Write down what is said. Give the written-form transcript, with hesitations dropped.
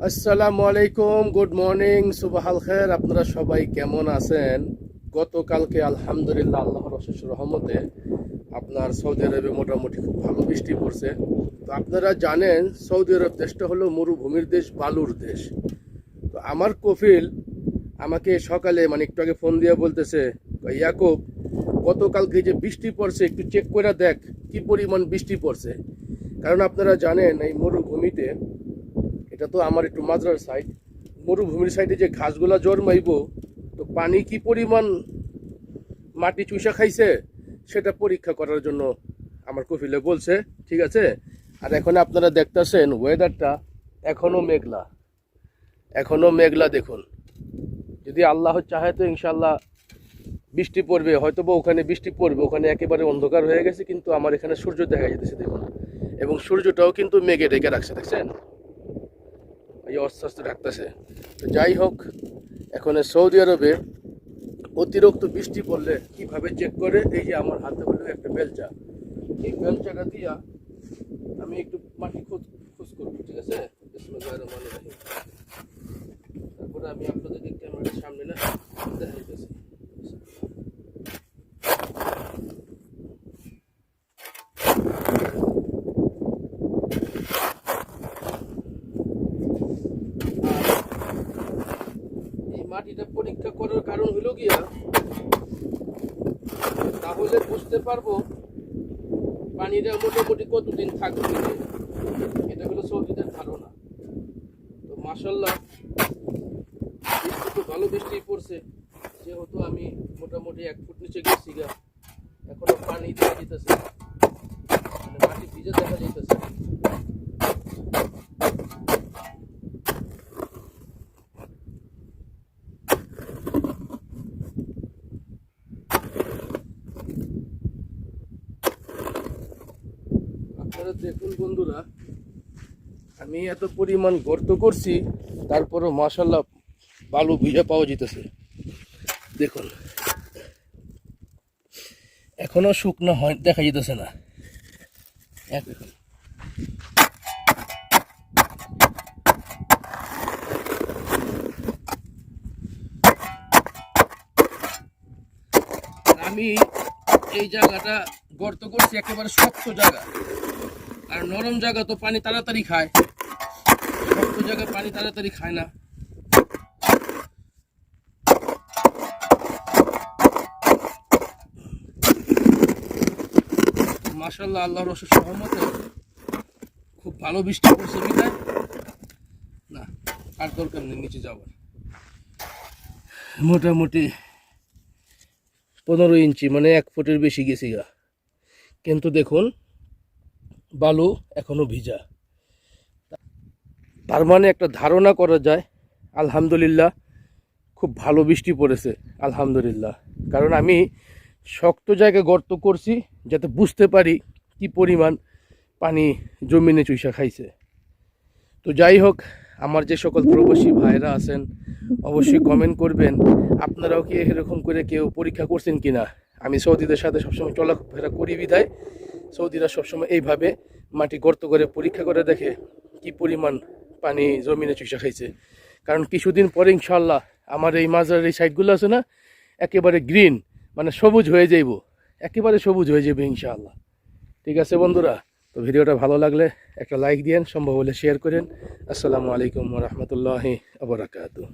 আসসালামু আলাইকুম, good morning, সুবহাল খের। আপনারা সবাই কেমন আছেন? গতকালকে আলহামদুলিল্লাহ আল্লাহর অশেষ রহমতে আপনার সৌদি আরবে মোটামুটি খুব ভালো বৃষ্টি পড়ছে। তো আপনারা জানেন সৌদি আরব দেশটা হলো মরুভূমির দেশ, বালুর দেশ। তো আমার কফিল আমাকে সকালে একটু আগে ফোন দিয়ে বলতেছে, ইয়াকুব, গতকালকে যে বৃষ্টি পড়ছে একটু চেক করে দেখ কি পরিমাণ বৃষ্টি পড়ছে। কারণ আপনারা জানেন এই মরুভূমিতে, এটা তো আমার একটু মাঝরার সাইড, মরুভূমির সাইডে যে ঘাসগুলা জন্মাইব, তো পানি কি পরিমাণ মাটি চুষা খাইছে সেটা পরীক্ষা করার জন্য আমার কফিলে বলছে। ঠিক আছে। আর এখন আপনারা দেখতেছেন ওয়েদারটা এখনো মেঘলা দেখুন। যদি আল্লাহ চাহে তো ইনশাল্লাহ বৃষ্টি পড়বে, হয়তো বা ওখানে বৃষ্টি পড়বে, ওখানে একেবারে অন্ধকার হয়ে গেছে, কিন্তু আমার এখানে সূর্য দেখা যেতেছে দেখুন। এবং সূর্যটাও কিন্তু মেঘে ঢেকে রাখছে, দেখছেন, এই আস্তে আস্তে ঢাকতেছে। তো যাই হোক, এখন সৌদি আরবে অতিরিক্ত বৃষ্টি পড়লে কিভাবে চেক করে, এই যে আমার হাতে হলো একটা বেলচা, এই বেলচাটা দিয়া আমি একটু মাটি খোঁজ করবো। ঠিক আছে। তারপরে আমি আপনাদেরকে ক্যামেরার সামনে না দেখাইতেছি। এই মাটিটা পরীক্ষা করার কারণ হলো গিয়া, তাহলে বুঝতে পারবো পানিটা মোটামুটি কতদিন থাকবে। এটা হলো সৌদিদের ধারণা। তো মাশাল্লাহ বৃষ্টি তো ভালো বৃষ্টি পড়ছে, যেহেতু আমি মোটামুটি 1 ফুট নিচে গেছি গা, এখনো পানি দেখা যেতেছে, মাটি ভিজে দেখা যাইতেছে। আপনারা দেখুন বন্ধুরা, আমি এত পরিমাণ গর্ত করছি, তারপরও মাশাল্লাহ বালু ভিজা পাওয়া যেতেছে। দেখুন এখনো শুকনো হয় দেখা যেতেছে না। আমি এই জায়গাটা গর্ত করছি একেবারে শক্ত জায়গা, আর নরম জায়গা তো পানি তাড়াতাড়ি খায়, শক্ত জায়গা পানি তাড়াতাড়ি খায় না। মাশাআল্লাহ আল্লাহর অশেষ রহমতে খুব ভালো বৃষ্টি পড়ছে বিধায় না আর দরকার নেই নিচে যাওয়ার। মোটামুটি 15 ইঞ্চি, 1 ফুটের বেশি গেছি গা, কিন্তু দেখুন বালু এখনো ভিজা। তার একটা ধারণা করা যায় আলহামদুলিল্লাহ খুব ভালো বৃষ্টি পড়েছে আলহামদুলিল্লাহ। কারণ আমি শক্ত জায়গায় গর্ত করছি যাতে বুঝতে পারি কি পরিমাণ পানি জমিনে চুইসা খাইছে। তো যাই হোক, আমার যে সকল প্রবাসী ভাইরা আছেন অবশ্যই কমেন্ট করবেন, আপনারাও কি এরকম করে কেউ পরীক্ষা করছেন কিনা। আমি সৌদিদের সাথে সবসময় চলাফেরা করি বিধায় সৌদিরা সবসময় এইভাবে মাটি গর্ত করে পরীক্ষা করে দেখে কি পরিমাণ পানি জমিনে চুষা খাইছে। কারণ কিছুদিন পরে ইনশাল্লাহ আমার এই মাজার এই সাইডগুলো আছে না, একেবারে গ্রিন, সবুজ হয়ে যাইব, একেবারে সবুজ হয়ে যাবে ইনশাআল্লাহ। ঠিক আছে বন্ধুরা, তো ভিডিওটা ভালো লাগলে একটা লাইক দিয়েন, সম্ভব হলে শেয়ার করেন। আসসালামু আলাইকুম ওয়া রাহমাতুল্লাহি ওয়া বারাকাতুহু।